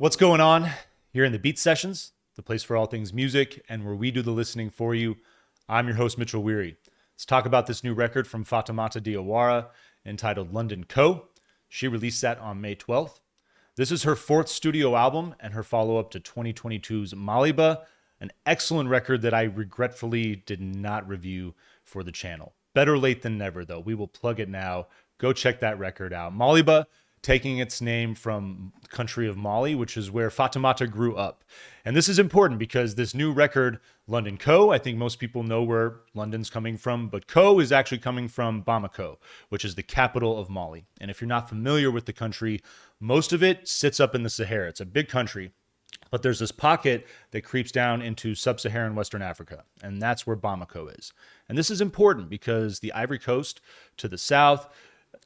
What's going on? You're in the Beat Sessions, the place for all things music and where we do the listening for you. I'm your host, Mitchell Weary. Let's talk about this new record from Fatoumata Diawara entitled London Co. She released that on May 12th. This is her fourth studio album and her follow-up to 2022's Maliba, an excellent record that I regretfully did not review for the channel. Better late than never, though. We will plug it now. Go check that record out. Maliba, taking its name from the country of Mali, which is where Fatoumata grew up. And this is important because this new record, London Co., I think most people know where London's coming from, but Co is actually coming from Bamako, which is the capital of Mali. And if you're not familiar with the country, most of it sits up in the Sahara. It's a big country, but there's this pocket that creeps down into sub-Saharan Western Africa, and that's where Bamako is. And this is important because the Ivory Coast to the south,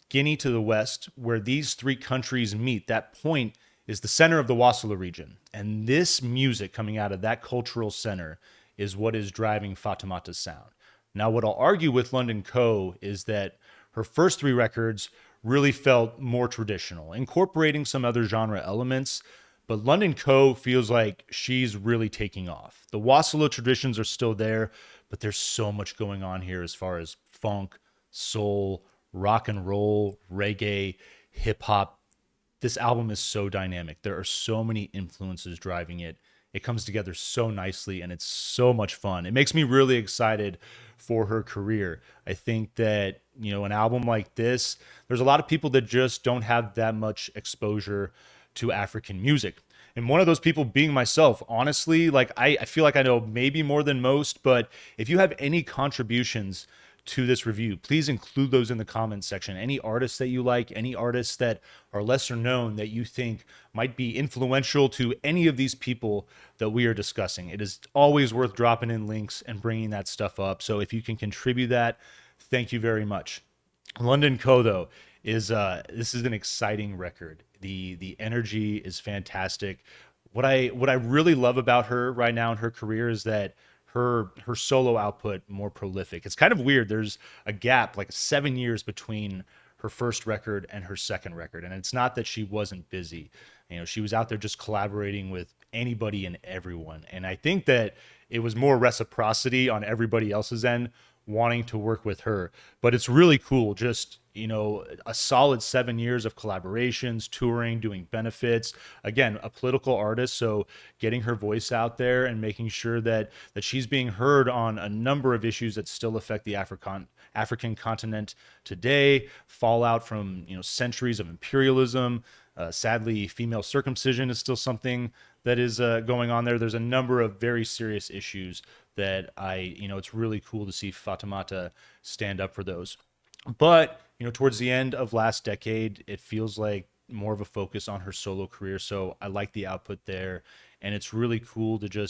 Guinea to the west, where these three countries meet, that point is the center of the Wassoulou region. And this music coming out of that cultural center is what is driving Fatoumata's sound. Now, what I'll argue with London Co. is that her first three records really felt more traditional, incorporating some other genre elements, but London Co. feels like she's really taking off. The Wassoulou traditions are still there, but there's so much going on here as far as funk, soul, rock and roll, reggae, hip hop. This album is so dynamic. There are so many influences driving it. It comes together so nicely and it's so much fun. It makes me really excited for her career. I think that, an album like this, there's a lot of people that just don't have that much exposure to African music. And one of those people being myself, honestly, I feel like I know maybe more than most, but if you have any contributions to this review, please include those in the comments section. Any artists that you like, any artists that are lesser known that you think might be influential to any of these people that we are discussing. It is always worth dropping in links and bringing that stuff up. So if you can contribute that, thank you very much. London Co. though this is an exciting record. The energy is fantastic. What I really love about her right now in her career is that her solo output more prolific. It's kind of weird. There's a gap, like 7 years between her first record and her second record. And it's not that she wasn't busy. She was out there just collaborating with anybody and everyone. And I think that it was more reciprocity on everybody else's end wanting to work with her. But it's really cool. Just, a solid 7 years of collaborations, touring, doing benefits. Again, a political artist, so getting her voice out there and making sure that she's being heard on a number of issues that still affect the African continent today. Fallout from centuries of imperialism. Sadly, female circumcision is still something that is going on there. There's a number of very serious issues that it's really cool to see Fatoumata stand up for those. But, towards the end of last decade, it feels like more of a focus on her solo career. So I like the output there. And it's really cool to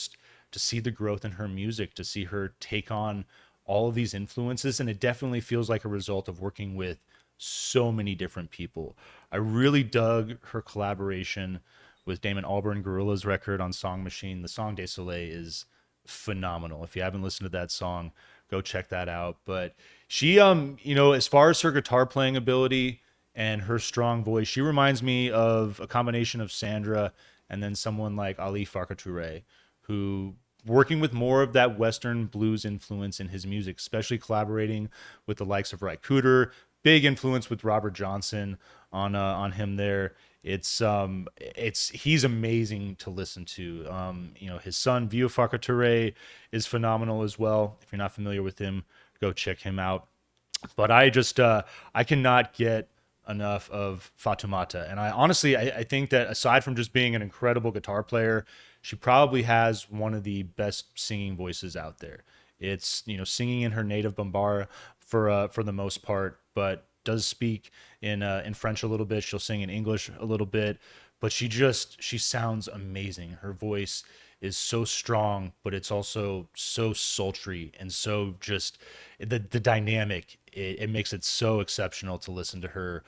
see the growth in her music, to see her take on all of these influences. And it definitely feels like a result of working with so many different people. I really dug her collaboration with Damon Albarn, Gorilla's record on Song Machine. The song Des Soleil is phenomenal. If you haven't listened to that song, go check that out. But she, as far as her guitar playing ability and her strong voice, she reminds me of a combination of Sandra and then someone like Ali Farka Touré, who working with more of that Western blues influence in his music, especially collaborating with the likes of Ry Cooder, big influence with Robert Johnson on him there. He's amazing to listen to. His son Vieux Farka Touré is phenomenal as well. If you're not familiar with him, go check him out. But I cannot get enough of Fatoumata. And I think that aside from just being an incredible guitar player, she probably has one of the best singing voices out there. It's, singing in her native Bambara for the most part, but does speak in French a little bit. She'll sing in English a little bit, but she sounds amazing. Her voice is so strong, but it's also so sultry and so just the dynamic. It makes it so exceptional to listen to her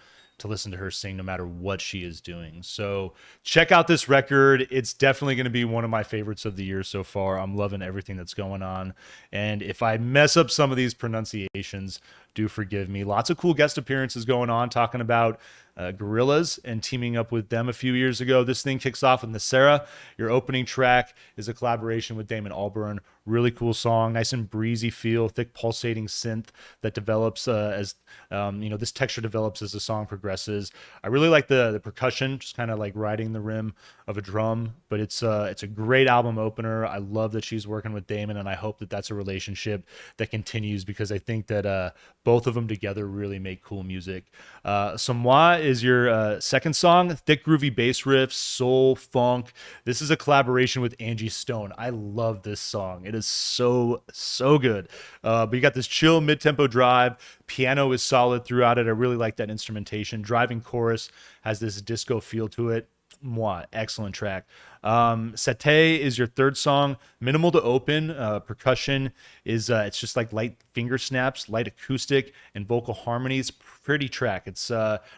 sing no matter what she is doing. So check out this record. It's definitely going to be one of my favorites of the year so far. I'm loving everything that's going on. And if I mess up some of these pronunciations, do forgive me. Lots of cool guest appearances going on, talking about Gorillaz and teaming up with them a few years ago. This thing kicks off with Nasera. Your opening track is a collaboration with Damon Albarn. Really cool song, nice and breezy feel, thick pulsating synth that develops as this texture develops as the song progresses. I really like the percussion, just kind of like riding the rim of a drum. But it's a great album opener. I love that she's working with Damon, and I hope that that's a relationship that continues because I think that both of them together really make cool music. Moi is your second song, thick groovy bass riffs, soul, funk. This is a collaboration with Angie Stone. I love this song. It is so good. But you got this chill mid-tempo drive. Piano is solid throughout it. I really like that instrumentation. Driving chorus has this disco feel to it. Moi, excellent track. Sate is your third song. Minimal to open. Percussion is it's just like light finger snaps, light acoustic, and vocal harmonies. Pretty track. It's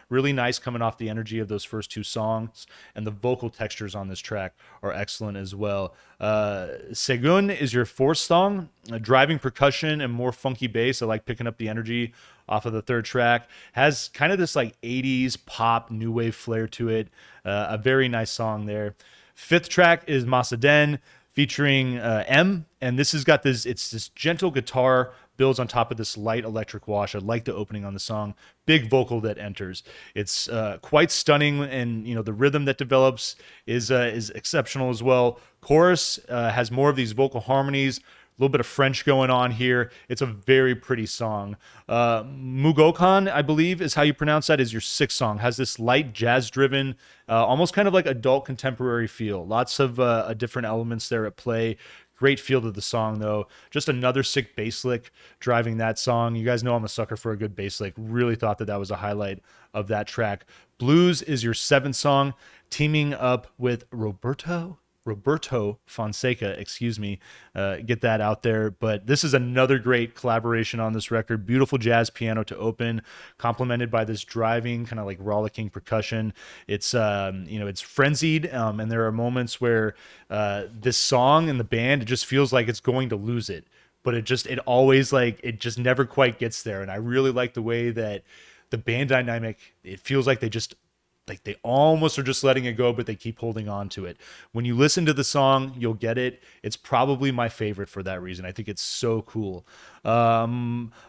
really nice coming off the energy of those first two songs, and the vocal textures on this track are excellent as well. Segun is your fourth song. Driving percussion and more funky bass. I like picking up the energy off of the third track. Has kind of this like 80s pop new wave flair to it. A very nice song there. Fifth track is Masaden featuring M, and this has got it's this gentle guitar builds on top of this light electric wash. I like the opening on the song. Big vocal that enters. It's quite stunning, and the rhythm that develops is exceptional as well. Chorus has more of these vocal harmonies. A little bit of French going on here. It's a very pretty song. Mugokan, I believe is how you pronounce that, is your sixth song. Has this light jazz-driven, almost kind of like adult contemporary feel. Lots of different elements there at play. Great feel to the song, though. Just another sick bass lick driving that song. You guys know I'm a sucker for a good bass lick. Really thought that was a highlight of that track. Blues is your seventh song, teaming up with Roberto Fonseca, get that out there. But this is another great collaboration on this record. Beautiful jazz piano to open, complemented by this driving kind of like rollicking percussion. It's it's frenzied, and there are moments where this song and the band, it just feels like it's going to lose it, but it just never quite gets there. And I really like the way that the band dynamic, it feels like they almost are just letting it go, but they keep holding on to it. When you listen to the song, you'll get it. It's probably my favorite for that reason. I think it's so cool. Masaya,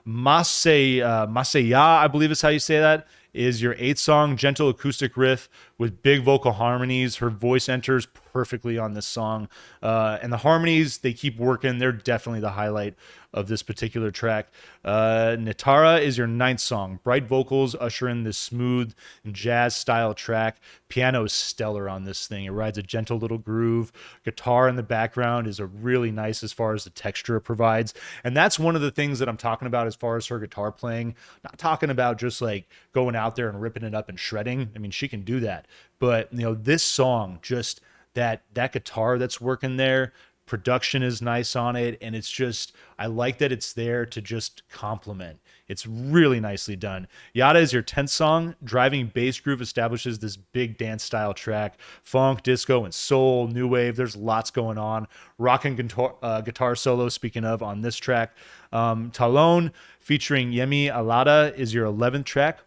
I believe is how you say that, is your eighth song. Gentle acoustic riff with big vocal harmonies. Her voice enters perfectly on this song. And the harmonies, they keep working. They're definitely the highlight of this particular track. Nitara is your ninth song. Bright vocals usher in this smooth jazz style track. Piano is stellar on this thing. It rides a gentle little groove. Guitar in the background is a really nice as far as the texture it provides. And that's one of the things that I'm talking about as far as her guitar playing. Not talking about just like going out there and ripping it up and shredding. I mean, she can do that. But, this song, just that guitar that's working there, production is nice on it, and it's just, I like that it's there to just complement. It's really nicely done. Yada is your 10th song. Driving bass groove establishes this big dance style track. Funk, disco, and soul, new wave. There's lots going on. Rock and guitar solo, speaking of, on this track. Talon featuring Yemi Alada is your 11th track.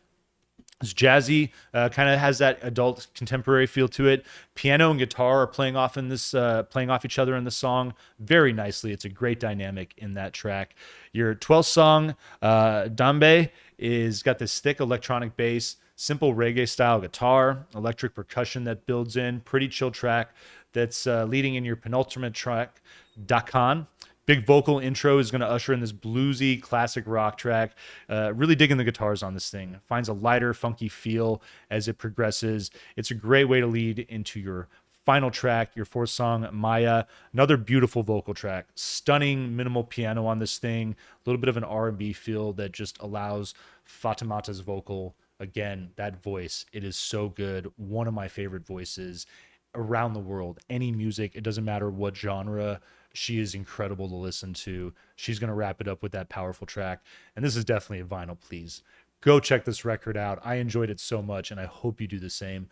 It's jazzy, kind of has that adult contemporary feel to it. Piano and guitar are playing off each other in the song very nicely. It's a great dynamic in that track. Your 12th song, Dambe, is got this thick electronic bass, simple reggae style guitar, electric percussion that builds in. Pretty chill track that's leading in your penultimate track, Dakan. Big vocal intro is going to usher in this bluesy classic rock track. Really digging the guitars on this thing. Finds a lighter, funky feel as it progresses. It's a great way to lead into your final track, your fourth song, Maya. Another beautiful vocal track. Stunning minimal piano on this thing. A little bit of an R&B feel that just allows Fatoumata's vocal. Again, that voice, it is so good. One of my favorite voices around the world. Any music, it doesn't matter what genre. She is incredible to listen to. She's going to wrap it up with that powerful track. And this is definitely a vinyl, please. Go check this record out. I enjoyed it so much, and I hope you do the same.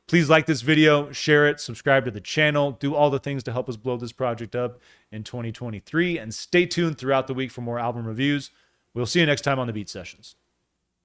Please like this video, share it, subscribe to the channel, do all the things to help us blow this project up in 2023, and stay tuned throughout the week for more album reviews. We'll see you next time on the Beat Sessions.